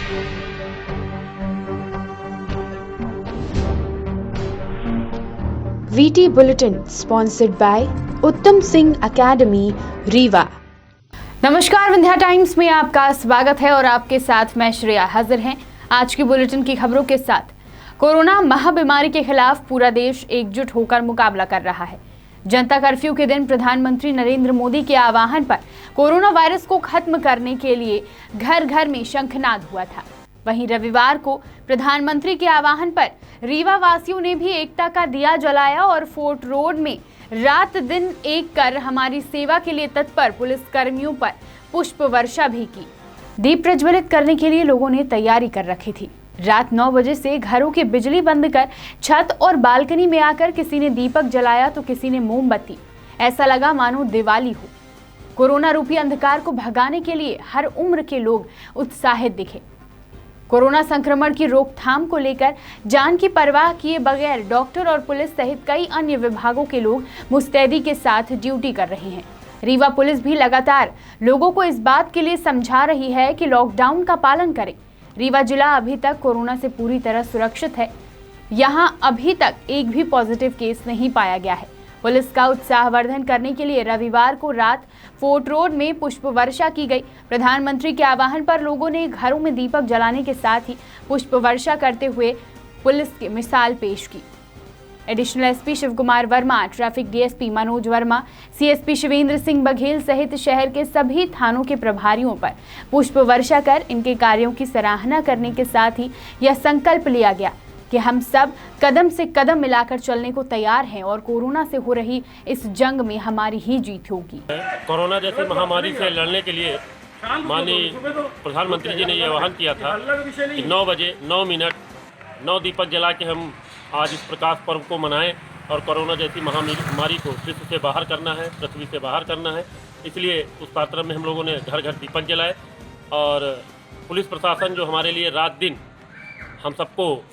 VT Bulletin sponsored by उत्तम Singh academy Rewa. नमस्कार, Vindhya times में आपका स्वागत है और आपके साथ मैं श्रेया हाजिर हैं आज की बुलेटिन की खबरों के साथ। कोरोना महाबीमारी के खिलाफ पूरा देश एकजुट होकर मुकाबला कर रहा है। जनता कर्फ्यू के दिन प्रधानमंत्री नरेंद्र मोदी के आह्वान पर कोरोना वायरस को खत्म करने के लिए घर घर में शंखनाद हुआ था। वहीं रविवार को प्रधानमंत्री के आह्वान पर रीवा वासियों ने भी एकता का दिया जलाया और फोर्ट रोड में रात दिन एक कर हमारी सेवा के लिए तत्पर पुलिस कर्मियों पर पुष्प वर्षा भी की। दीप प्रज्वलित करने के लिए लोगों ने तैयारी कर रखी थी। रात 9 बजे से घरों की बिजली बंद कर छत और बालकनी में आकर किसी ने दीपक जलाया तो किसी ने मोमबत्ती। ऐसा लगा मानो दिवाली हो। कोरोना रूपी अंधकार को भगाने के लिए हर उम्र के लोग उत्साहित दिखे। कोरोना संक्रमण की रोकथाम को लेकर जान की परवाह किए बगैर डॉक्टर और पुलिस सहित कई अन्य विभागों के लोग मुस्तैदी के साथ ड्यूटी कर रहे हैं। रीवा पुलिस भी लगातार लोगों को इस बात के लिए समझा रही है कि लॉकडाउन का पालन करें। रीवा जिला अभी तक कोरोना से पूरी तरह सुरक्षित है। यहां अभी तक एक भी पॉजिटिव केस नहीं पाया गया है। पुलिस का उत्साहवर्धन करने के लिए रविवार को रात फोर्ट रोड में पुष्प वर्षा की गई। प्रधानमंत्री के आह्वान पर लोगों ने घरों में दीपक जलाने के साथ ही पुष्प वर्षा करते हुए पुलिस की मिसाल पेश की। Additional SP Shiv Kumar Verma, traffic DSP Manoj Verma, CSP Shivendra Singh Baghel सहित शहर के सभी थानों के प्रभारियों पर पुष्प वर्षा कर इनके कार्यों की सराहना करने के साथ ही यह संकल्प लिया गया कि हम सब कदम से कदम मिलाकर चलने को तैयार हैं और कोरोना से हो रही इस जंग में हमारी ही जीत होगी। कोरोना जैसी महामारी से लड़ने के लिए माननीय प्रधानमंत्री जी ने यह आह्वान किया था कि 9 बजे 9 मिनट 9 दीपक जला के हम आज इस प्रकाश पर्व को मनाएं और कोरोना जैसी महामारी को विश्व से बाहर करना है, पृथ्वी से बाहर करना है। इसलिए उस पात्र में हम लोगों ने घर घर दीपक जलाए और पुलिस प्रशासन जो हमारे लिए रात दिन हम सबको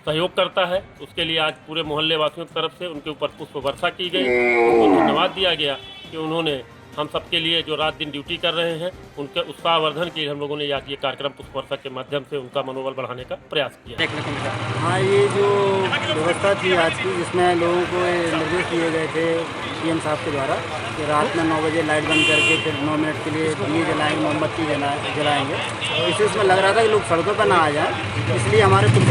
सहयोग करता है, उसके लिए आज पूरे मोहल्ले वासियों की तरफ से उनके ऊपर पुष्प वर्षा की गई। उनको धन्यवाद दिया गया कि उन्होंने हम सबके लिए जो रात दिन ड्यूटी कर रहे हैं उनके उत्साहवर्धन के लिए हम लोगों ने आज ये कार्यक्रम पुष्प वर्षा के माध्यम से उनका मनोबल बढ़ाने का प्रयास किया। हाँ, ये जो व्यवस्था थी आज की, जिसमें लोगों को निर्देश दिए गए थे सीएम साहब के द्वारा कि रात में 9 बजे लाइट बंद करके फिर 9 मिनट के लिए दिए जलाएंगे, मोमबत्ती जलाएंगे। तो इससे उसमें लग रहा था कि लोग सड़कों पर ना आ जाएं। इसलिए हमारे पुलिस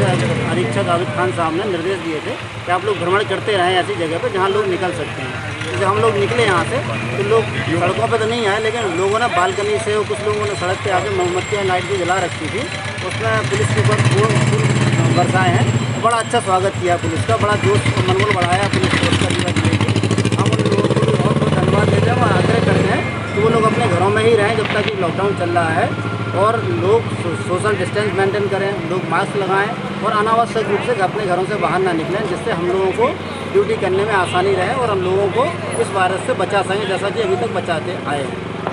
अधीक्षक आबिद खान साहब ने निर्देश दिए थे कि आप लोग भ्रमण करते रहें ऐसी जगह पर जहाँ लोग निकल सकते हैं। जब हम लोग निकले यहाँ से तो लोग सड़कों पर तो नहीं आए, लेकिन लोगों ने बालकनी से और कुछ लोगों ने सड़क पे आके मोमबत्तियाँ लाइट भी जला रखी थी। उसमें पुलिस के ऊपर फूल बरसाए हैं। बड़ा अच्छा स्वागत किया पुलिस का, बड़ा जोश और मनोबल बढ़ाया पुलिस फोर्स का रीवा जिले की। हम उन लोगों को बहुत बहुत धन्यवाद देते हैं और आग्रह करते हैं कि वो लोग अपने घरों में ही रहें जब तक लॉकडाउन चल रहा है और लोग सोशल डिस्टेंस मेंटेन करें, लोग मास्क लगाएं और अनावश्यक रूप से अपने घरों से बाहर ना निकलें, जिससे हम लोगों को ड्यूटी करने में आसानी रहे और हम लोगों को इस वायरस से बचा सकें जैसा कि अभी तक बचाते आए हैं।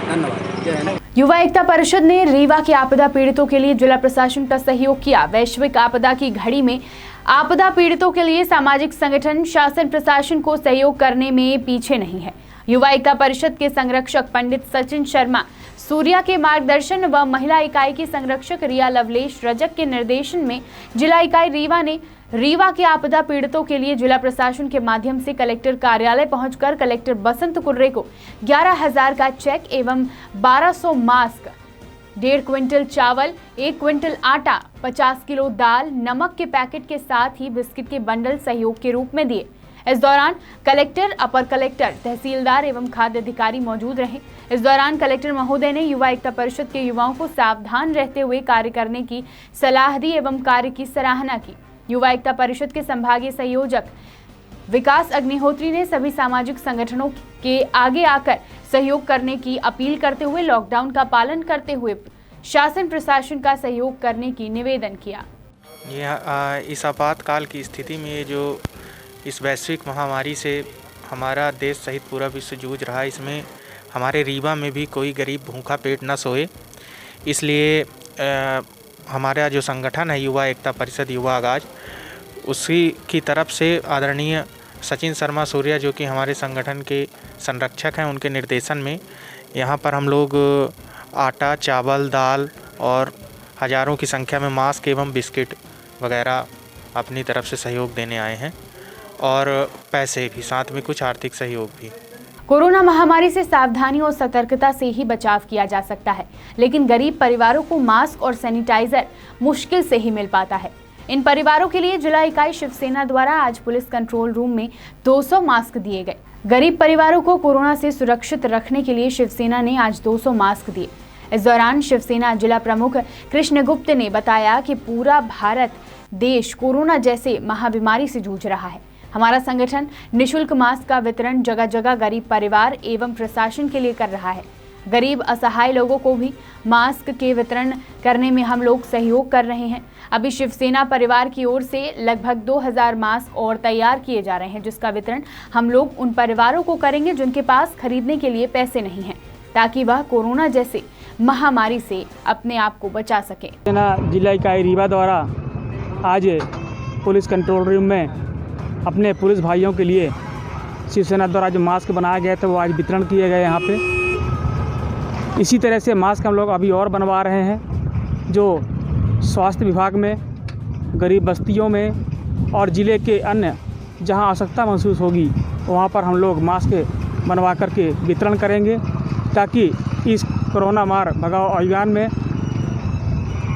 धन्यवाद। जय हिंद। युवा एकता परिषद ने रीवा के आपदा पीड़ितों के लिए जिला प्रशासन का सहयोग किया। वैश्विक आपदा की घड़ी में आपदा पीड़ितों के लिए सामाजिक संगठन शासन प्रशासन को सहयोग करने में पीछे नहीं है। युवा एकता परिषद के संरक्षक पंडित सचिन शर्मा सूर्या के मार्गदर्शन व महिला इकाई की संरक्षक रिया लवलेश रजक के निर्देशन में जिला इकाई रीवा ने रीवा के आपदा पीड़ितों के लिए जिला प्रशासन के माध्यम से कलेक्टर कार्यालय पहुंचकर कलेक्टर बसंत कुर्रे को 11,000 का चेक एवं 1200 मास्क, 1.5 क्विंटल चावल, 1 क्विंटल आटा, 50 किलो दाल, नमक के पैकेट के साथ ही बिस्किट के बंडल सहयोग के रूप में दिए। इस दौरान कलेक्टर, अपर कलेक्टर, तहसीलदार एवं खाद्य अधिकारी मौजूद रहे। इस दौरान कलेक्टर महोदय ने युवा एकता परिषद के युवाओं को सावधान रहते हुए कार्य करने की सलाह दी एवं कार्य की सराहना की। युवा एकता परिषद के संभागीय संयोजक विकास अग्निहोत्री ने सभी सामाजिक संगठनों के आगे आकर सहयोग करने की अपील करते हुए लॉकडाउन का पालन करते हुए शासन प्रशासन का सहयोग करने की निवेदन किया। इस आपातकाल की स्थिति में जो इस वैश्विक महामारी से हमारा देश सहित पूरा विश्व जूझ रहा है, इसमें हमारे रीवा में भी कोई गरीब भूखा पेट न सोए, इसलिए हमारा जो संगठन है युवा एकता परिषद युवा आगाज, उसी की तरफ से आदरणीय सचिन शर्मा सूर्या जो कि हमारे संगठन के संरक्षक हैं, उनके निर्देशन में यहाँ पर हम लोग आटा, चावल, दाल और हज़ारों की संख्या में मास्क एवं बिस्किट वगैरह अपनी तरफ से सहयोग देने आए हैं और पैसे भी, साथ में कुछ आर्थिक सहयोग भी। कोरोना महामारी से सावधानी और सतर्कता से ही बचाव किया जा सकता है, लेकिन गरीब परिवारों को मास्क और सैनिटाइजर मुश्किल से ही मिल पाता है। इन परिवारों के लिए जिला इकाई शिवसेना द्वारा आज पुलिस कंट्रोल रूम में 200 मास्क दिए गए। गरीब परिवारों को कोरोना से सुरक्षित रखने के लिए शिवसेना ने आज 200 मास्क दिए। इस दौरान शिवसेना जिला प्रमुख कृष्ण गुप्त ने बताया कि पूरा भारत देश कोरोना जैसे महाबीमारी से जूझ रहा है। हमारा संगठन निःशुल्क मास्क का वितरण जगह जगह गरीब परिवार एवं प्रशासन के लिए कर रहा है। गरीब असहाय लोगों को भी मास्क के वितरण करने में हम लोग सहयोग कर रहे हैं। अभी शिवसेना परिवार की ओर से लगभग 2000 मास्क और तैयार किए जा रहे हैं, जिसका वितरण हम लोग उन परिवारों को करेंगे जिनके पास खरीदने के लिए पैसे नहीं हैं, ताकि वह कोरोना जैसे महामारी से अपने आप को बचा सके। जिला इकाई रीवा द्वारा आज पुलिस कंट्रोल रूम में अपने पुलिस भाइयों के लिए शिवसेना द्वारा जो मास्क बनाया गया था वो आज वितरण किए गए यहाँ पे। इसी तरह से मास्क हम लोग अभी और बनवा रहे हैं, जो स्वास्थ्य विभाग में, गरीब बस्तियों में और ज़िले के अन्य जहाँ आवश्यकता महसूस होगी वहाँ पर हम लोग मास्क बनवा करके वितरण करेंगे, ताकि इस कोरोना मार भगाओ अभियान में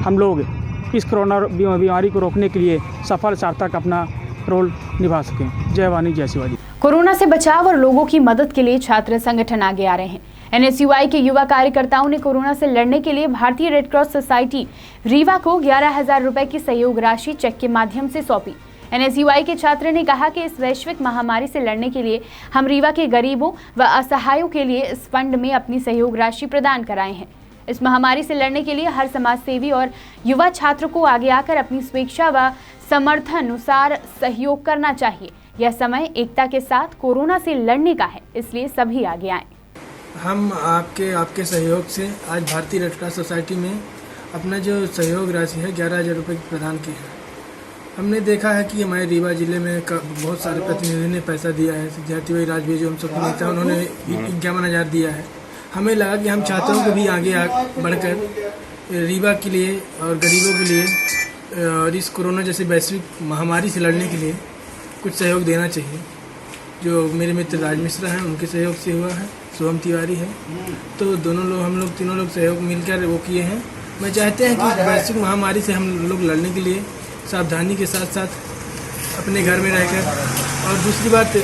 हम लोग इस कोरोना बीमारी को रोकने के लिए सफल सार्थक अपना रोल निभा सकें। जय वाणी जय शिवाजी। कोरोना से बचाव और लोगों की मदद के लिए छात्र संगठन आगे आ रहे हैं। NSUI के युवा कार्यकर्ताओं ने कोरोना से लड़ने के लिए भारतीय रेड क्रॉस सोसाइटी रीवा को 11,000 रुपए की सहयोग राशि चेक के माध्यम से सौंपी। NSUI के छात्र ने कहा कि इस वैश्विक महामारी से लड़ने के लिए हम रीवा के गरीबों व असहायों के लिए इस फंड में अपनी सहयोग राशि प्रदान कराए हैं। इस महामारी से लड़ने के लिए हर समाज सेवी और युवा छात्र को आगे आकर अपनी स्वेच्छा व समर्थन अनुसार सहयोग करना चाहिए। यह समय एकता के साथ कोरोना से लड़ने का है, इसलिए सभी आगे आएं। हम आपके सहयोग से आज भारतीय रेड क्रॉस सोसाइटी में अपना जो सहयोग राशि है 11,000 रुपये की प्रदान की है। हमने देखा है कि हमारे रीवा जिले में बहुत सारे प्रतिनिधियों ने पैसा दिया है। जयती भाई राजवीर जो हम सबके नेता, उन्होंने 51,000 दिया है। हमें लगा कि हम छात्रों को भी आगे बढ़कर रीवा के लिए और गरीबों के लिए और इस कोरोना जैसे वैश्विक महामारी से लड़ने के लिए कुछ सहयोग देना चाहिए। जो मेरे मित्र राज मिश्रा हैं, उनके सहयोग से हुआ है, सोहम तिवारी है, तो तीनों लोग सहयोग मिलकर वो किए हैं। मैं चाहते हैं कि वैश्विक महामारी से हम लोग लड़ने के लिए सावधानी के साथ साथ अपने घर में रहकर, और दूसरी बात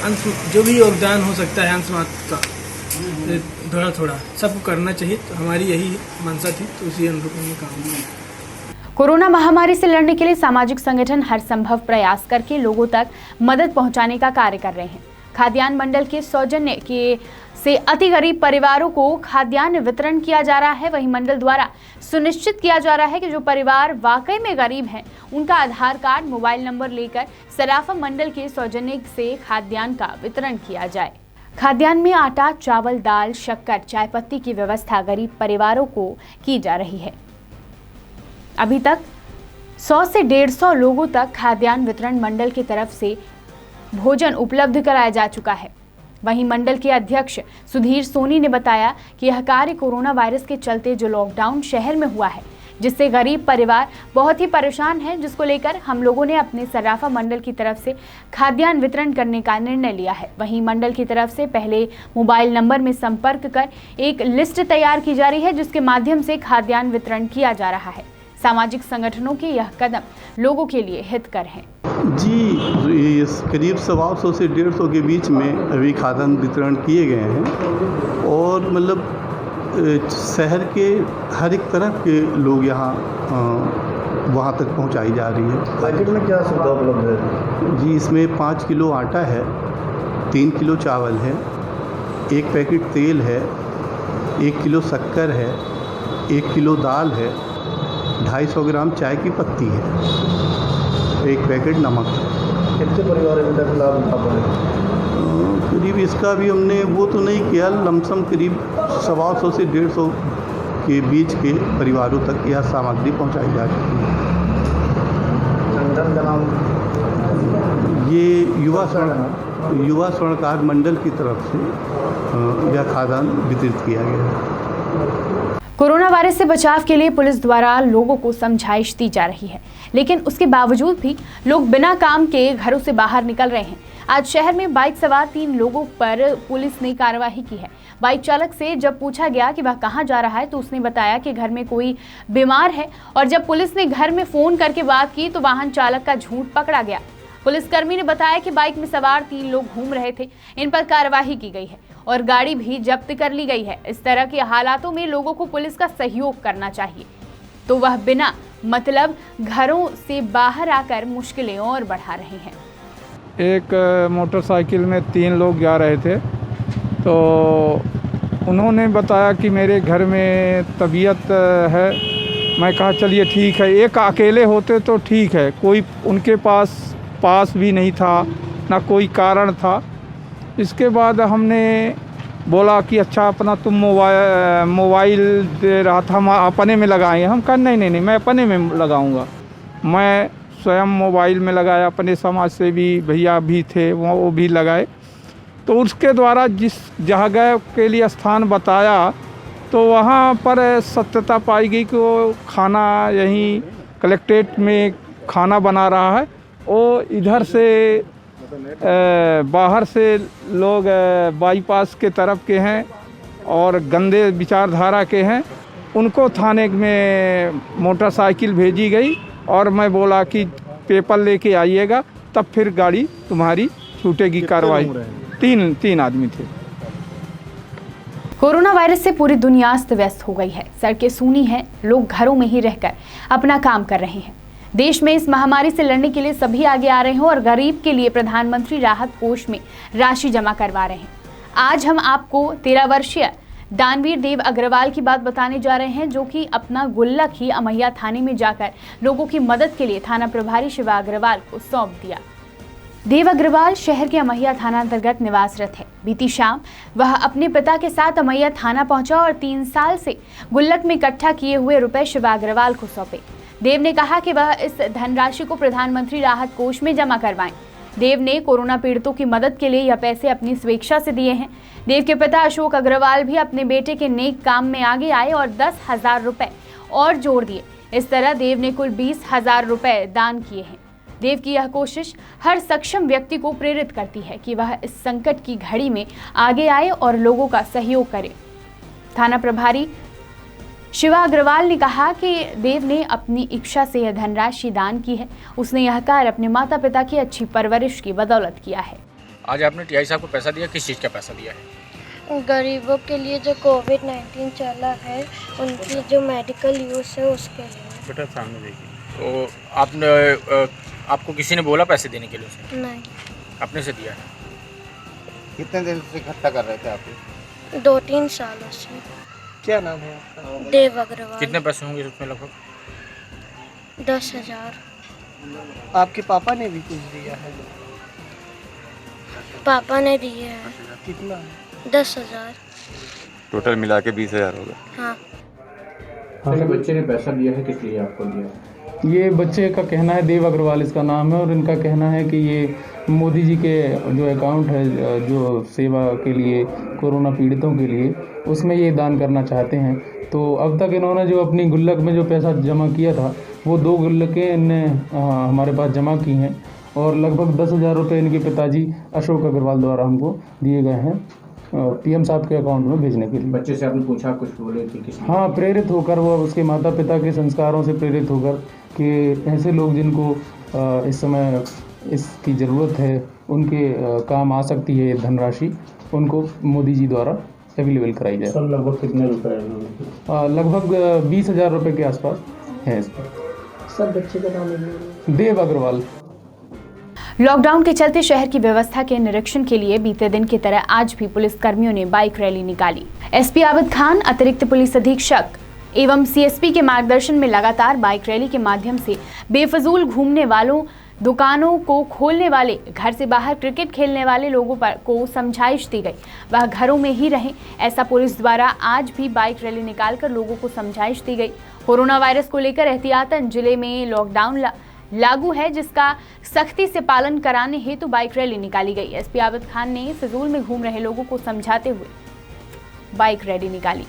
अंश जो भी योगदान हो सकता है अंश मात्र का थोड़ा थोड़ा सबको करना चाहिए। तो हमारी यही मंशा थी, तो उसी अनुरूप हमने काम किया। कोरोना महामारी से लड़ने के लिए सामाजिक संगठन हर संभव प्रयास करके लोगों तक मदद पहुंचाने का कार्य कर रहे हैं। खाद्यान्न मंडल के सौजन्य से अति गरीब परिवारों को खाद्यान्न वितरण किया जा रहा है। वहीं मंडल द्वारा सुनिश्चित किया जा रहा है कि जो परिवार वाकई में गरीब हैं, उनका आधार कार्ड, मोबाइल नंबर लेकर सराफा मंडल के सौजन्य से खाद्यान्न का वितरण किया जाए। खाद्यान्न में आटा, चावल, दाल, शक्कर, चाय पत्ती की व्यवस्था गरीब परिवारों को की जा रही है। अभी तक 100 से 150 लोगों तक खाद्यान्न वितरण मंडल की तरफ से भोजन उपलब्ध कराया जा चुका है। वहीं मंडल के अध्यक्ष सुधीर सोनी ने बताया कि यह कार्य कोरोना वायरस के चलते जो लॉकडाउन शहर में हुआ है, जिससे गरीब परिवार बहुत ही परेशान है, जिसको लेकर हम लोगों ने अपने सराफा मंडल की तरफ से खाद्यान्न वितरण करने का निर्णय लिया है। वहीं मंडल की तरफ से पहले मोबाइल नंबर में संपर्क कर एक लिस्ट तैयार की जा रही है, जिसके माध्यम से खाद्यान्न वितरण किया जा रहा है। सामाजिक संगठनों के यह कदम लोगों के लिए हितकर है। जी, इस करीब 100 से 150 के बीच में अभी खाद्यान्न वितरण किए गए हैं और मतलब शहर के हर एक तरफ के लोग यहाँ वहाँ तक पहुँचाई जा रही है। पैकेट में क्या सुविधा उपलब्ध है? जी, इसमें 5 किलो आटा है, 3 किलो चावल है, 1 पैकेट तेल है, 1 किलो शक्कर है, 1 किलो दाल है, 250 ग्राम चाय की पत्ती है, 1 पैकेट नमक है। कितने परिवार अभी तक लाभ उठा पाए? करीब इसका भी हमने वो तो नहीं किया, लमसम करीब 100 से 150 के बीच के परिवारों तक यह सामग्री पहुंचाई जा चुकी है। संगठन का नाम? ये युवा स्वर्णकार मंडल की तरफ से यह खाद्यान्न वितरित किया गया है। कोरोना वायरस से बचाव के लिए पुलिस द्वारा लोगों को समझाइश दी जा रही है, लेकिन उसके बावजूद भी लोग बिना काम के घरों से बाहर निकल रहे हैं। आज शहर में बाइक सवार 3 लोगों पर पुलिस ने कार्रवाई की है। बाइक चालक से जब पूछा गया कि वह कहां जा रहा है तो उसने बताया कि घर में कोई बीमार है, और जब पुलिस ने घर में फोन करके बात की तो वाहन चालक का झूठ पकड़ा गया। पुलिसकर्मी ने बताया कि बाइक में सवार 3 लोग घूम रहे थे, इन पर कार्रवाई की गई है और गाड़ी भी जब्त कर ली गई है। इस तरह के हालातों में लोगों को पुलिस का सहयोग करना चाहिए, तो वह बिना मतलब घरों से बाहर आकर मुश्किलें और बढ़ा रहे हैं। एक मोटरसाइकिल में 3 लोग जा रहे थे, तो उन्होंने बताया कि मेरे घर में तबीयत है। मैं कहा चलिए ठीक है। एक अकेले होते तो ठीक है, कोई उनके पास भी नहीं था, ना कोई कारण था। इसके बाद हमने बोला कि अच्छा अपना तुम मोबाइल दे रहा था, हम अपने में लगाएंगे। हम कहा नहीं मैं अपने में लगाऊंगा। मैं स्वयं मोबाइल में लगाया, अपने समाज से भी भैया भी थे वो भी लगाए। तो उसके द्वारा जिस जगह के लिए स्थान बताया तो वहाँ पर सत्यता पाई गई कि वो खाना यहीं कलेक्ट्रेट में खाना बना रहा है। वो इधर से बाहर से लोग बाईपास के तरफ के हैं और गंदे विचारधारा के हैं। उनको थाने में मोटरसाइकिल भेजी गई और मैं बोला कि पेपर लेके आइएगा, तब फिर गाड़ी तुम्हारी छूटेगी कार्रवाई। तीन आदमी थे। कोरोना वायरस से पूरी दुनिया अस्त व्यस्त हो गई है। सड़कें सूनी हैं, लोग घरों में ही रहकर अपना काम कर रहे हैं। देश में इस महामारी से लड़ने के लिए सभी आगे आ रहे हैं और गरीब के लिए प्रधानमंत्री राहत कोष में राशि जमा करवा रहे हैं। आज हम आपको 13 वर्षीय दानवीर देव अग्रवाल की बात बताने जा रहे हैं, जो कि अपना गुल्लक ही अमैया थाने में जाकर लोगों की मदद के लिए थाना प्रभारी शिवा अग्रवाल को सौंप दिया। देव अग्रवाल शहर के अमैया थाना अंतर्गत निवासरत है। बीती शाम वह अपने पिता के साथ अमैया थाना पहुंचा और 3 साल से गुल्लक में इकट्ठा किए हुए रुपए शिवा अग्रवाल को सौंपे। देव ने कहा कि वह इस धनराशि को प्रधानमंत्री राहत कोष में जमा करवाएं। देव ने कोरोना पीड़ितों की मदद के लिए यह पैसे अपनी स्वेच्छा से दिए हैं। देव के पिता अशोक अग्रवाल भी अपने बेटे के नेक काम में आगे आए और 10,000 रुपए और जोड़ दिए। इस तरह देव ने कुल 20,000 रुपए दान किए हैं। देव की यह कोशिश हर सक्षम व्यक्ति को प्रेरित करती है कि वह इस संकट की घड़ी में आगे आए और लोगों का सहयोग करे। थाना प्रभारी शिवा अग्रवाल ने कहा कि देव ने अपनी इच्छा से यह धनराशि दान की है। उसने यह कार्य अपने माता पिता की अच्छी परवरिश की बदौलत किया है। आज आपने टीआई साहब को पैसा दिया, किस चीज़ का पैसा दिया है? गरीबों के लिए जो कोविड-19 चला है उनकी जो मेडिकल यूज़ है उसके लिए। बेटा सामने देखिए। तो आपको किसी ने बोला पैसे देने के लिए उसे? नहीं, अपने से दिया है। कितने दिन से इकट्ठा कर रहे थे आप? 2-3 सालों से। क्या नाम है आपका? देव अग्रवाल। कितने पैसे होंगे उसमें लगभग? 10,000। आपके पापा ने भी कुछ दिया है? पापा ने दिए हैं। कितना? 10,000। टोटल मिला के 20,000 होगा। हाँ। बच्चे ने पैसा दिया है, किस लिए आपको दिया? ये बच्चे का कहना है, देव अग्रवाल इसका नाम है, और इनका कहना है कि ये मोदी जी के जो अकाउंट है जो सेवा के लिए कोरोना पीड़ितों के लिए, उसमें ये दान करना चाहते हैं। तो अब तक इन्होंने जो अपनी गुल्लक में जो पैसा जमा किया था वो 2 गुल्लकें इनने हमारे पास जमा की हैं और लगभग 10,000 रुपये इनके पिताजी अशोक अग्रवाल द्वारा हमको दिए गए हैं पीएम साहब के अकाउंट में भेजने के लिए। बच्चे से आपने पूछा, कुछ बोले थे किस? हाँ, प्रेरित होकर वो उसके माता पिता के संस्कारों से प्रेरित होकर कि ऐसे लोग जिनको इस समय इसकी ज़रूरत है उनके काम आ सकती है ये धनराशि, उनको मोदी जी द्वारा अवेलेबल कराई जाए। सर लगभग कितने रुपए? लगभग 20,000 रुपये के आसपास है इस पर। सर बच्चे का नाम? देव अग्रवाल। लॉकडाउन के चलते शहर की व्यवस्था के निरीक्षण के लिए बीते दिन की तरह आज भी पुलिस कर्मियों ने बाइक रैली निकाली। एसपी आबिद खान, अतिरिक्त पुलिस अधीक्षक एवं सीएसपी के मार्गदर्शन में लगातार बाइक रैली के माध्यम से बेफजूल घूमने वालों, दुकानों को खोलने वाले, घर से बाहर क्रिकेट खेलने वाले लोगों को समझाइश दी गई वह घरों में ही रहें। ऐसा पुलिस द्वारा आज भी बाइक रैली निकालकर लोगों को समझाइश दी गई। कोरोना वायरस को लेकर एहतियातन जिले में लॉकडाउन लागू है, जिसका सख्ती से पालन कराने हेतु बाइक रैली निकाली गई। एसपी आबिद खान ने फिजूल में घूम रहे लोगों को समझाते हुए बाइक रैली निकाली।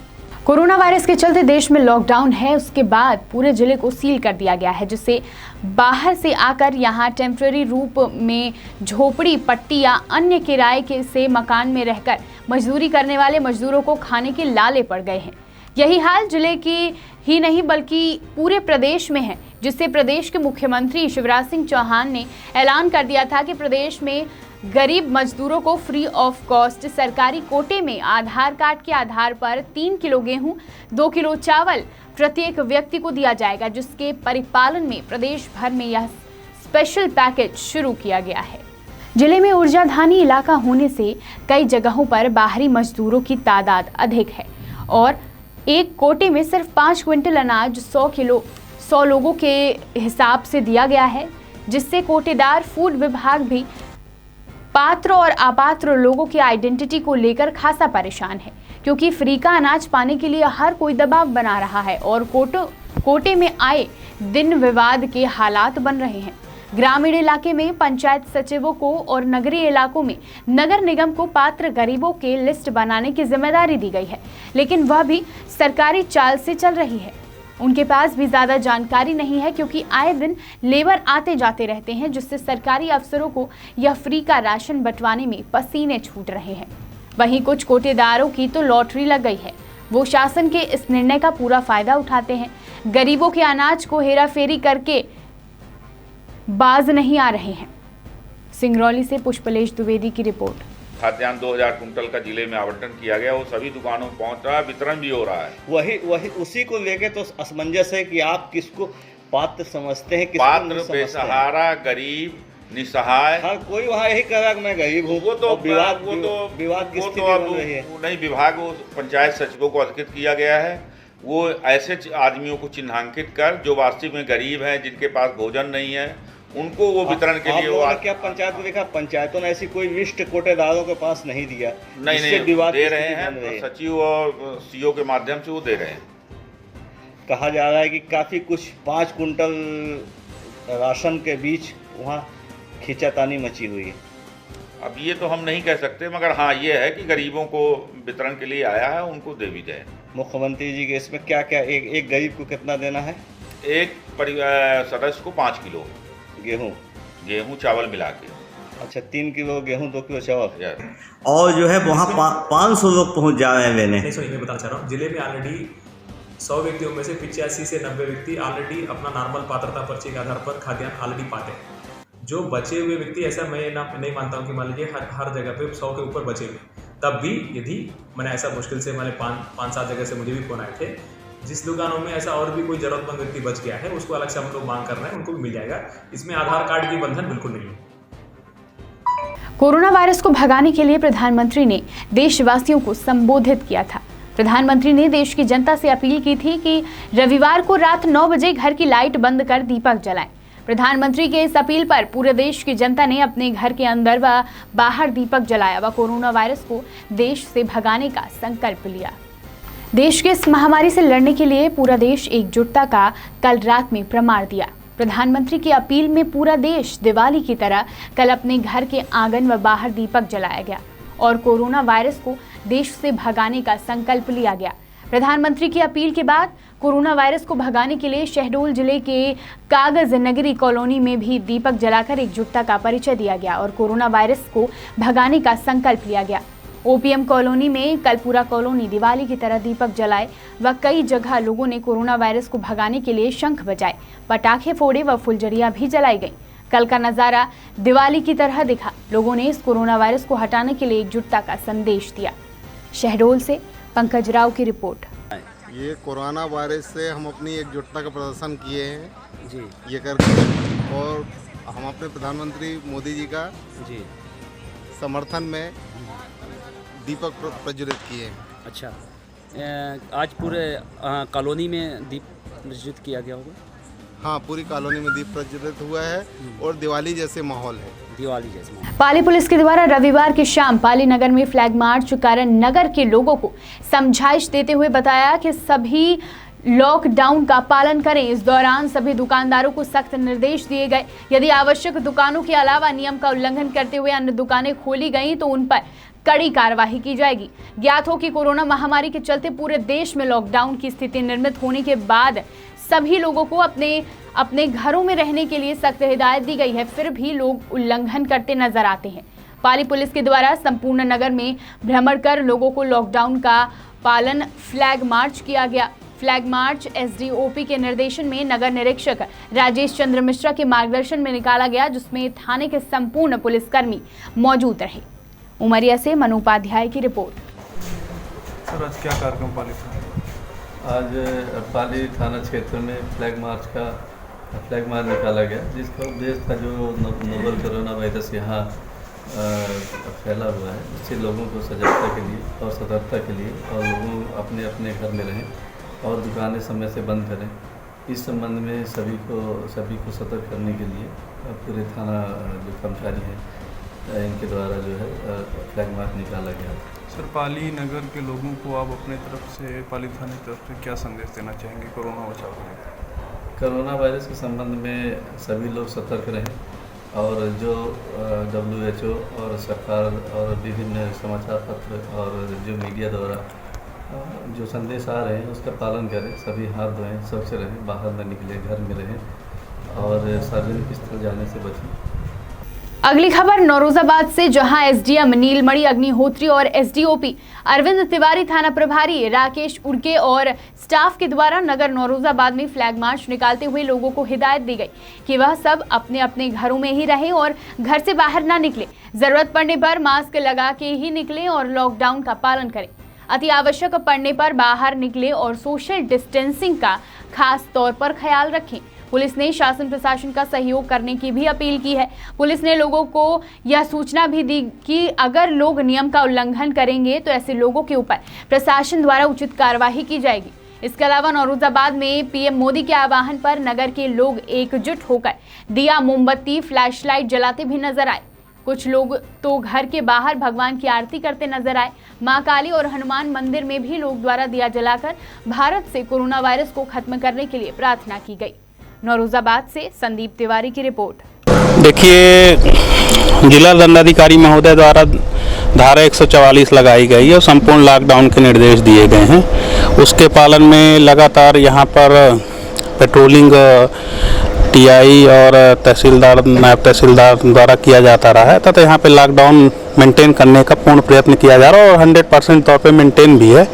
कोरोना वायरस के चलते देश में लॉकडाउन है, उसके बाद पूरे जिले को सील कर दिया गया है, जिससे बाहर से आकर यहां टेम्पररी रूप में झोपड़ी पट्टी या अन्य किराए के से मकान में रहकर मजदूरी करने वाले मजदूरों को खाने के लाले पड़ गए हैं। यही हाल जिले की ही नहीं बल्कि पूरे प्रदेश में है, जिससे प्रदेश के मुख्यमंत्री शिवराज सिंह चौहान ने ऐलान कर दिया था कि प्रदेश में गरीब मजदूरों को फ्री ऑफ कॉस्ट सरकारी कोटे में आधार कार्ड के आधार पर 3 किलो गेहूं, 2 किलो चावल प्रत्येक व्यक्ति को दिया जाएगा, जिसके परिपालन में प्रदेश भर में यह स्पेशल पैकेज शुरू किया गया है। जिले में ऊर्जाधानी इलाका होने से कई जगहों पर बाहरी मजदूरों की तादाद अधिक है और एक कोटे में सिर्फ 5 क्विंटल अनाज 100 लोगों के हिसाब से दिया गया है, जिससे कोटेदार फूड विभाग भी पात्र और अपात्र लोगों की आइडेंटिटी को लेकर खासा परेशान है, क्योंकि फ्री का अनाज पाने के लिए हर कोई दबाव बना रहा है और कोटे में आए दिन विवाद के हालात बन रहे हैं। ग्रामीण इलाके में पंचायत सचिवों को और नगरीय इलाकों में नगर निगम को पात्र गरीबों के लिस्ट बनाने की जिम्मेदारी दी गई है, लेकिन वह भी सरकारी चाल से चल रही है। उनके पास भी ज़्यादा जानकारी नहीं है, क्योंकि आए दिन लेबर आते जाते रहते हैं, जिससे सरकारी अफसरों को यह फ्री का राशन बंटवाने में पसीने छूट रहे हैं। वहीं कुछ कोटेदारों की तो लॉटरी लग गई है, वो शासन के इस निर्णय का पूरा फायदा उठाते हैं, गरीबों के अनाज को हेराफेरी करके बाज नहीं आ रहे हैं। सिंगरौली से पुष्पलेश द्विवेदी की रिपोर्ट। खाद्यान्न 2000 कुंटल का जिले में आवंटन किया गया, वो सभी दुकानों में पहुंच रहा है, वितरण भी हो रहा है। वही उसी को लेके तो असमंजस है कि आप किसको पात्र समझते हैं, पात्र, बेसहारा, गरीब, निसहाय। हाँ, कोई वहाँ यही कह रहा कि मैं गरीब हूँ। वो तो विवाद की स्थिति बन रही है। नहीं, विभाग वो पंचायत सचिवों को अधिकृत किया गया है, वो ऐसे आदमियों को चिन्हांकित कर जो वास्तविक में गरीब हैं, जिनके पास भोजन नहीं है, उनको वो वितरण के लिए वो क्या पंचायत को देखा, पंचायतों ने ऐसी कोई लिस्ट कोटेदारों के पास नहीं दिया। नहीं दे रहे हैं, सचिव और सीओ के माध्यम से वो दे रहे हैं। कहा जा रहा है कि काफ़ी कुछ 5 कुंटल राशन के बीच वहाँ खींचातानी मची हुई है। अब ये तो हम नहीं कह सकते, मगर हाँ ये है कि गरीबों को वितरण के लिए आया है, उनको दे भी जाए। मुख्यमंत्री जी के इसमें क्या क्या एक गरीब को कितना देना है? एक सदस्य को 5 किलो गेहूं चावल मिला के। अच्छा, 3 किलो गेहूं 2 किलो चावल। और जो है वहाँ 500 लोग पहुँच जा रहे हैं लेने। नहीं, मैं बता चाह रहा हूँ, जिले में ऑलरेडी 100 व्यक्तियों में से 85 से 90 व्यक्ति ऑलरेडी अपना नॉर्मल पात्रता पर्ची के आधार पर खाद्यान्न ऑलरेडी पाते हैं। जो बचे हुए व्यक्ति, ऐसा मैं नहीं मानता हूँ कि मान लीजिए हर जगह पे 100 के ऊपर बचे हुए, तब भी यदि मैंने ऐसा मुश्किल से मैंने 5-7 जगह से मुझे भी फोन आए थे, जिस दुकानों में ऐसा और भी कोई जरूरतमंद व्यक्ति बच गया है उसको अलग से हम लोग मांग कर रहे हैं, उनको भी मिल जाएगा। इसमें आधार कार्ड की बंधन बिल्कुल नहीं है। कोरोना वायरस को भगाने के लिए प्रधानमंत्री ने देशवासियों को संबोधित किया था। प्रधानमंत्री ने देश की जनता से अपील की थी कि रविवार को रात 9 बजे घर की लाइट बंद कर दीपक जलाएं। प्रधानमंत्री के इस अपील पर पूरे देश की जनता ने अपने घर के अंदर व बाहर दीपक जलाया व कोरोना वायरस को देश से भगाने का संकल्प लिया। देश के इस महामारी से लड़ने के लिए पूरा देश एकजुटता का कल रात में प्रमाण दिया। प्रधानमंत्री की अपील में पूरा देश दिवाली की तरह कल अपने घर के आंगन व बाहर दीपक जलाया गया और कोरोना वायरस को देश से भगाने का संकल्प लिया गया। प्रधानमंत्री की अपील के बाद कोरोना वायरस को भगाने के लिए शहडोल जिले के कागज नगरी कॉलोनी में भी दीपक जलाकर एकजुटता का परिचय दिया गया और कोरोना वायरस को भगाने का संकल्प लिया गया। ओपीएम कॉलोनी में कल पूरा कॉलोनी दिवाली की तरह दीपक जलाए व कई जगह लोगों ने कोरोना वायरस को भगाने के लिए शंख बजाए, पटाखे फोड़े व फुलझड़ियां भी जलाई गई। कल का नज़ारा दिवाली की तरह दिखा। लोगों ने इस कोरोना वायरस को हटाने के लिए एकजुटता का संदेश दिया। शहडोल से पंकज राव की रिपोर्ट। ये कोरोना वायरस से हम अपनी एकजुटता का प्रदर्शन किए हैं जी, ये करके, और हम अपने प्रधानमंत्री मोदी जी का जी समर्थन में दीपक प्रज्वलित किए हैं। अच्छा, आज पूरे कॉलोनी में दीप प्रज्वलित किया गया होगा? हाँ, पूरी कॉलोनी में दीप प्रज्वलित हुआ है और दिवाली जैसे माहौल है। दिवाली जैसे माहौल। पाली पुलिस के द्वारा रविवार की शाम पाली नगर में फ्लैग मार्च कारण नगर के लोगों को समझाइश देते हुए बताया कि सभी लॉकडाउन का पालन करें। इस दौरान सभी दुकानदारों को सख्त निर्देश दिए गए। यदि आवश्यक दुकानों के अलावा नियम का उल्लंघन करते हुए अन्य दुकानें खोली गई तो उन पर कड़ी कार्रवाई की जाएगी। ज्ञात हो कि कोरोना महामारी के चलते पूरे देश में लॉकडाउन की स्थिति निर्मित होने के बाद सभी लोगों को अपने घरों में रहने के लिए सख्त हिदायत दी गई है, फिर भी लोग उल्लंघन करते नजर आते हैं। पाली पुलिस के द्वारा संपूर्ण नगर में भ्रमण कर लोगों को लॉकडाउन का पालन फ्लैग मार्च किया गया। फ्लैग मार्च एसडीओपी के निर्देशन में नगर निरीक्षक राजेश चंद्र मिश्रा के मार्गदर्शन में निकाला गया, जिसमें थाने के संपूर्ण पुलिसकर्मी मौजूद रहे। उमरिया से मनु उपाध्याय की रिपोर्ट। सर, आज क्या कार्यक्रम पाली था? आज पाली थाना क्षेत्र में फ्लैग मार्च निकाला गया, जिसका उद्देश्य था जो नोवल कोरोना वायरस यहाँ फैला हुआ है, इससे लोगों को सजगता के लिए और सतर्कता के लिए, और लोगों अपने अपने घर में रहें और दुकानें समय से बंद करें। इस संबंध में सभी को सतर्क करने के लिए पूरे थाना जो कर्मचारी हैं इनके द्वारा जो है फ्लैग मार्च निकाला गया। सर, पाली नगर के लोगों को आप अपने तरफ से, पाली थाने की तरफ से क्या संदेश देना चाहेंगे कोरोना बचाव के लिए? कोरोना वायरस के संबंध में सभी लोग सतर्क रहें और जो WHO और सरकार और विभिन्न समाचार पत्र और जो मीडिया द्वारा जो संदेश आ रहे हैं उसका पालन करें। सभी हाथ धोएं, सबसे रहें, बाहर न निकलें, घर में रहें और सार्वजनिक स्थल जाने से बचें। अगली खबर नौरोजाबाद से, जहां एसडीएम नीलमणि अग्निहोत्री और एसडीओपी अरविंद तिवारी, थाना प्रभारी राकेश उड़के और स्टाफ के द्वारा नगर नौरोजाबाद में फ्लैग मार्च निकालते हुए लोगों को हिदायत दी गई कि वह सब अपने अपने घरों में ही रहें और घर से बाहर ना निकले। जरूरत पड़ने पर मास्क लगा के ही निकलें और लॉकडाउन का पालन करें। अति आवश्यक पड़ने पर बाहर निकले और सोशल डिस्टेंसिंग का खास तौर पर ख्याल रखें। पुलिस ने शासन प्रशासन का सहयोग करने की भी अपील की है। पुलिस ने लोगों को यह सूचना भी दी कि अगर लोग नियम का उल्लंघन करेंगे तो ऐसे लोगों के ऊपर प्रशासन द्वारा उचित कार्रवाई की जाएगी। इसके अलावा नौरोजाबाद में पीएम मोदी के आह्वान पर नगर के लोग एकजुट होकर दिया, मोमबत्ती, फ्लैशलाइट जलाते भी नजर आए। कुछ लोग तो घर के बाहर भगवान की आरती करते नजर आए। मां काली और हनुमान मंदिर में भी लोग द्वारा दिया जलाकर भारत से कोरोना वायरस को खत्म करने के लिए प्रार्थना की गई। नौरोजाबाद से संदीप तिवारी की रिपोर्ट। देखिए, जिला दंडाधिकारी महोदय द्वारा धारा 144 लगाई गई है और संपूर्ण लॉकडाउन के निर्देश दिए गए हैं। उसके पालन में लगातार यहाँ पर पेट्रोलिंग टीआई और तहसीलदार, नायब तहसीलदार द्वारा किया जाता रहा है तथा यहाँ पे लॉकडाउन मेंटेन करने का पूर्ण प्रयत्न किया जा रहा है और 100% तौर पे मेंटेन भी है।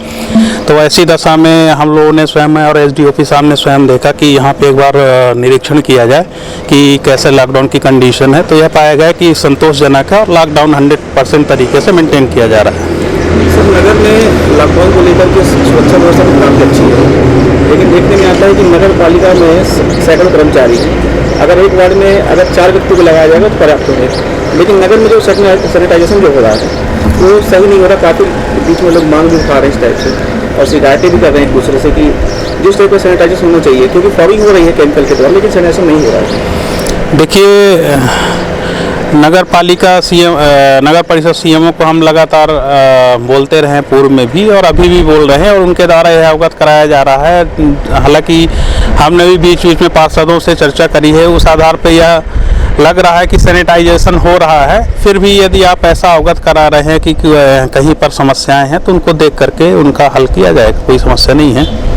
तो ऐसी दशा में हम लोगों ने स्वयं और एसडीओपी साहब ने स्वयं देखा कि यहाँ पे एक बार निरीक्षण किया जाए कि कैसे लॉकडाउन की कंडीशन है। तो यह पाया गया कि संतोषजनक है और लॉकडाउन 100% तरीके से मेंटेन किया जा रहा है। सर, नगर में लॉकडाउन को लेकर के सुरक्षा व्यवस्था तो काफ़ी अच्छी है, लेकिन देखने में आता है कि नगर पालिका में सैकड़ों कर्मचारी हैं। अगर एक वार्ड में अगर 4 व्यक्ति को लगाया जाएगा तो पर्याप्त है, लेकिन नगर में जो सैनिटाइजेशन जो हो रहा है वो सही नहीं हो रहा। काफ़ी बीच में लोग मांग भी उठा रहे हैं इस टाइप से और शिकायतें भी कर रहे हैं एक दूसरे से कि जिस टाइप का सैनिटाइजेशन होना चाहिए, क्योंकि फॉगिंग हो रही है केमिकल के द्वारा, लेकिन सैनिटाइजेशन नहीं हो रहा है। देखिए, नगर पालिका सीएम, नगर परिषद सीएमओ को हम लगातार बोलते रहे पूर्व में भी और अभी भी बोल रहे हैं और उनके द्वारा यह अवगत कराया जा रहा है। हालांकि हमने भी बीच बीच में पार्षदों से चर्चा करी है, उस आधार पर यह लग रहा है कि सैनिटाइजेशन हो रहा है। फिर भी यदि आप ऐसा अवगत करा रहे हैं कि कहीं पर समस्याएं हैं तो उनको देख करके उनका हल किया जाएगा, कोई समस्या नहीं है।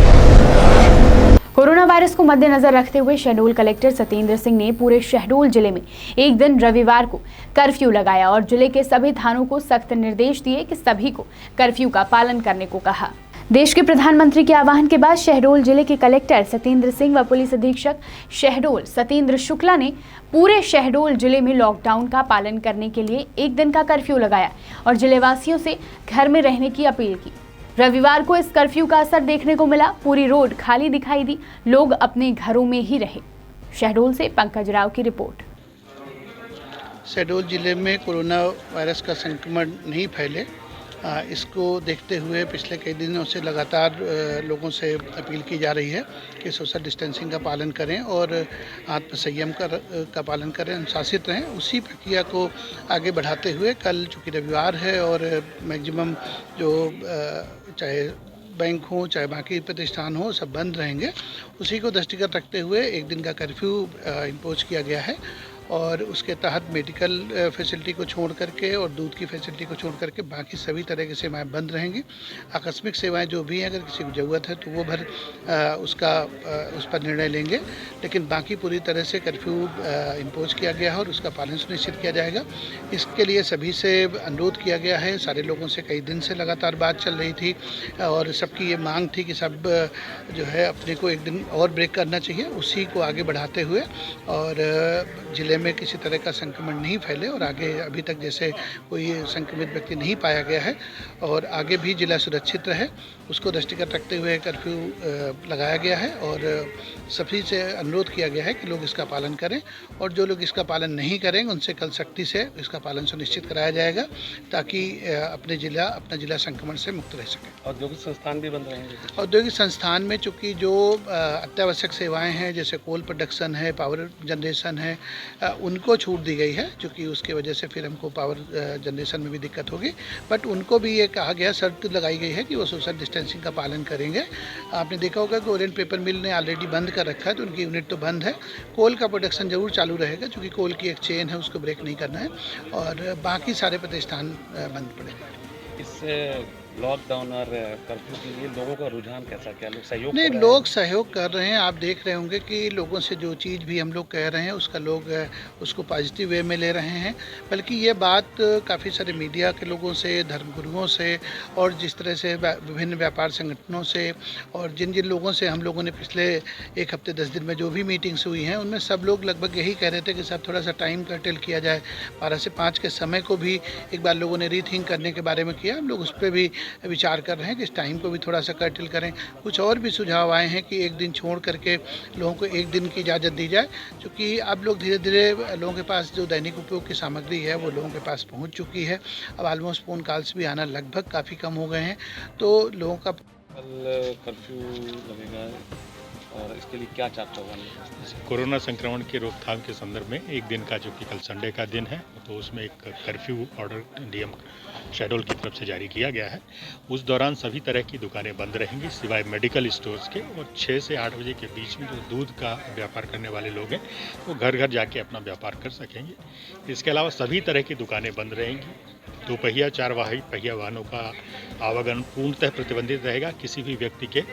कोरोना वायरस को मद्देनजर रखते हुए शहडोल कलेक्टर सतेंद्र सिंह ने पूरे शहडोल जिले में एक दिन रविवार को कर्फ्यू लगाया और जिले के सभी थानों को सख्त निर्देश दिए कि सभी को कर्फ्यू का पालन करने को कहा। देश के प्रधानमंत्री के आह्वान के बाद शहडोल जिले के कलेक्टर सतेंद्र सिंह व पुलिस अधीक्षक शहडोल सतेंद्र शुक्ला ने पूरे शहडोल जिले में लॉकडाउन का पालन करने के लिए एक दिन का कर्फ्यू लगाया और जिलेवासियों से घर में रहने की अपील की। रविवार को इस कर्फ्यू का असर देखने को मिला। पूरी रोड खाली दिखाई दी, लोग अपने घरों में ही रहे। शहडोल से पंकज राव की रिपोर्ट। शहडोल जिले में कोरोना वायरस का संक्रमण नहीं फैले, इसको देखते हुए पिछले कई दिनों से लगातार लोगों से अपील की जा रही है कि सोशल डिस्टेंसिंग का पालन करें और आत्मसंयम का पालन करें, अनुशासित रहें। उसी प्रक्रिया को आगे बढ़ाते हुए कल चूँकि रविवार है और मैक्सिमम जो चाहे बैंक हो चाहे बाकी प्रतिष्ठान हो सब बंद रहेंगे, उसी को दृष्टिगत रखते हुए एक दिन का कर्फ्यू इम्पोज किया गया है और उसके तहत मेडिकल फैसिलिटी को छोड़ करके और दूध की फैसिलिटी को छोड़ करके बाकी सभी तरह की सेवाएं बंद रहेंगी। आकस्मिक सेवाएं जो भी हैं, अगर किसी को ज़रूरत है तो वो उस पर निर्णय लेंगे, लेकिन बाकी पूरी तरह से कर्फ्यू इम्पोज किया गया है और उसका पालन सुनिश्चित किया जाएगा। इसके लिए सभी से अनुरोध किया गया है। सारे लोगों से कई दिन से लगातार बात चल रही थी और सबकी ये मांग थी कि सब जो है अपने को एक दिन और ब्रेक करना चाहिए, उसी को आगे बढ़ाते हुए और ज़िले में किसी तरह का संक्रमण नहीं फैले और आगे अभी तक जैसे कोई संक्रमित व्यक्ति नहीं पाया गया है और आगे भी ज़िला सुरक्षित रहे, उसको दृष्टिगत रखते हुए कर्फ्यू लगाया गया है और सभी से अनुरोध किया गया है कि लोग इसका पालन करें और जो लोग इसका पालन नहीं करेंगे उनसे कल सख्ती से इसका पालन सुनिश्चित कराया जाएगा ताकि अपना जिला संक्रमण से मुक्त रह सके। औद्योगिक संस्थान भी बंद रहेंगे? औद्योगिक संस्थान में चूँकि जो अत्यावश्यक सेवाएं हैं जैसे कोल प्रोडक्शन है, पावर जनरेशन है, उनको छूट दी गई है, क्योंकि उसकी वजह से फिर हमको पावर जनरेशन में भी दिक्कत होगी। बट उनको भी ये कहा गया, शर्त लगाई गई है कि वो सोशल डिस्टेंसिंग का पालन करेंगे। आपने देखा होगा कि ओरिएंट पेपर मिल ने ऑलरेडी बंद कर रखा है, तो उनकी यूनिट तो बंद है। कोल का प्रोडक्शन जरूर चालू रहेगा, क्योंकि कोल की एक चेन है, उसको ब्रेक नहीं करना है और बाकी सारे प्रतिष्ठान बंद पड़ेंगे। इससे लॉकडाउन और कर्फ्यू के लिए लोगों का रुझान कैसा, क्या लोग सहयोग नहीं, लोग सहयोग कर रहे हैं। आप देख रहे होंगे कि लोगों से जो चीज़ भी हम लोग कह रहे हैं उसका लोग उसको पॉजिटिव वे में ले रहे हैं। बल्कि ये बात काफ़ी सारे मीडिया के लोगों से, धर्मगुरुओं से और जिस तरह से विभिन्न व्यापार संगठनों से और जिन जिन लोगों से हम लोगों ने पिछले 1 हफ्ते 10 दिन में जो भी मीटिंग्स हुई हैं, उनमें सब लोग लगभग यही कह रहे थे कि साहब थोड़ा सा टाइम कर्टेल किया जाए। 12 से 5 के समय को भी एक बार लोगों ने रीथिंक करने के बारे में किया। हम लोग उस पर भी विचार कर रहे हैं कि इस टाइम को भी थोड़ा सा कर्टेल करें। कुछ और भी सुझाव आए हैं कि एक दिन छोड़ करके लोगों को एक दिन की इजाज़त दी जाए, क्योंकि अब लोग धीरे धीरे लोगों के पास जो दैनिक उपयोग की सामग्री है वो लोगों के पास पहुंच चुकी है। अब ऑलमोस्ट फ़ोन कॉल्स भी आना लगभग काफ़ी कम हो गए हैं, तो लोगों का कल कर्फ्यू लगेगा और इसके लिए क्या चार्चा होगा? कोरोना संक्रमण के रोकथाम के संदर्भ में एक दिन का, जो कि कल संडे का दिन है, तो उसमें एक कर्फ्यू ऑर्डर डीएम शेड्यूल की तरफ से जारी किया गया है। उस दौरान सभी तरह की दुकानें बंद रहेंगी सिवाय मेडिकल स्टोर्स के, और 6 से 8 बजे के बीच में जो दूध का व्यापार करने वाले लोग हैं वो घर घर जाके अपना व्यापार कर सकेंगे। इसके अलावा सभी तरह की दुकानें बंद रहेंगी। 2 पहिया 4 पहिया वाहनों का आवागमन पूर्णतः प्रतिबंधित रहेगा। किसी भी व्यक्ति के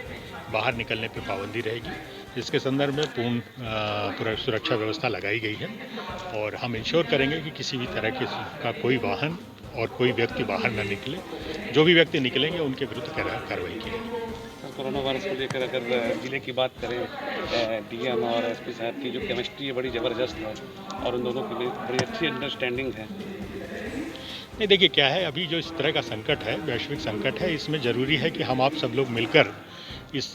बाहर निकलने पर पाबंदी रहेगी। इसके संदर्भ में पूर्ण सुरक्षा व्यवस्था लगाई गई है और हम इंश्योर करेंगे कि किसी भी तरह का कोई वाहन और कोई व्यक्ति बाहर न निकले। जो भी व्यक्ति निकलेंगे उनके विरुद्ध कार्रवाई की जाएगी। कोरोना वायरस को लेकर अगर जिले की बात करें, डीएम और एसपी साहब की जो केमिस्ट्री है बड़ी ज़बरदस्त है और उन दोनों की बड़ी अच्छी अंडरस्टैंडिंग है। नहीं, देखिए क्या है, अभी जो इस तरह का संकट है, वैश्विक संकट है, इसमें ज़रूरी है कि हम आप सब लोग मिलकर इस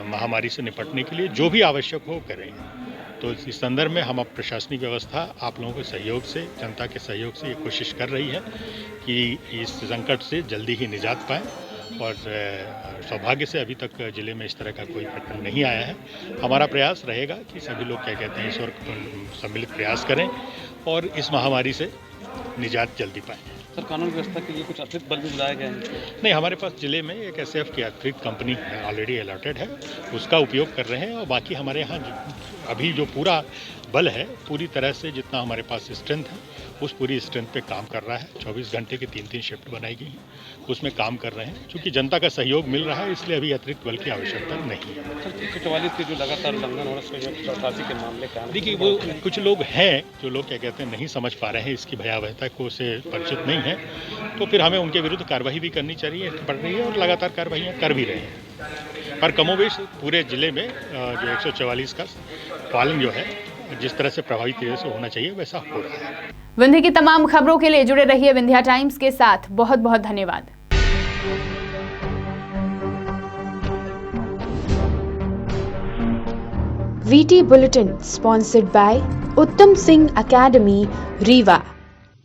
महामारी से निपटने के लिए जो भी आवश्यक हो करेंगे। तो इस संदर्भ में हम अब प्रशासनिक व्यवस्था आप लोगों के सहयोग से, जनता के सहयोग से ये कोशिश कर रही है कि इस संकट से जल्दी ही निजात पाएँ और सौभाग्य से अभी तक ज़िले में इस तरह का कोई प्रकरण नहीं आया है। हमारा प्रयास रहेगा कि सभी लोग क्या कहते हैं, इस और सम्मिलित प्रयास करें और इस महामारी से निजात जल्दी पाएँ। सर, कानून व्यवस्था के लिए कुछ अतिरिक्त बल भी बुलाया गया है? नहीं, हमारे पास जिले में एक एसएफ की अतिरिक्त कंपनी ऑलरेडी अलॉटेड है, उसका उपयोग कर रहे हैं और बाकी हमारे यहाँ अभी जो पूरा बल है, पूरी तरह से जितना हमारे पास स्ट्रेंथ है उस पूरी स्ट्रेंथ पे काम कर रहा है। 24 घंटे की 3-3 शिफ्ट बनाई गई हैं, उसमें काम कर रहे हैं। चूँकि जनता का सहयोग मिल रहा है, इसलिए अभी अतिरिक्त बल की आवश्यकता नहीं है। सर, 144 के जो लगातार उल्लंघन हो रहा है, 188 के मामले का, देखिए वो कुछ लोग हैं जो लोग क्या कहते हैं नहीं समझ पा रहे हैं, इसकी भयावहता को से परिचित नहीं है, तो फिर हमें उनके विरुद्ध कार्रवाई भी करनी चाहिए, पड़ रही है और लगातार कार्रवाइयाँ कर भी रहे हैं। पर कमोबेश पूरे ज़िले में जो 144 का पालन जो है जिस तरह से प्रभावी तरीके से होना चाहिए वैसा हो रहा है। विंध्य की तमाम खबरों के लिए जुड़े रहिए विंध्या टाइम्स के साथ। बहुत बहुत धन्यवाद। VT Bulletin sponsored by Uttam Singh Academy, Rewa।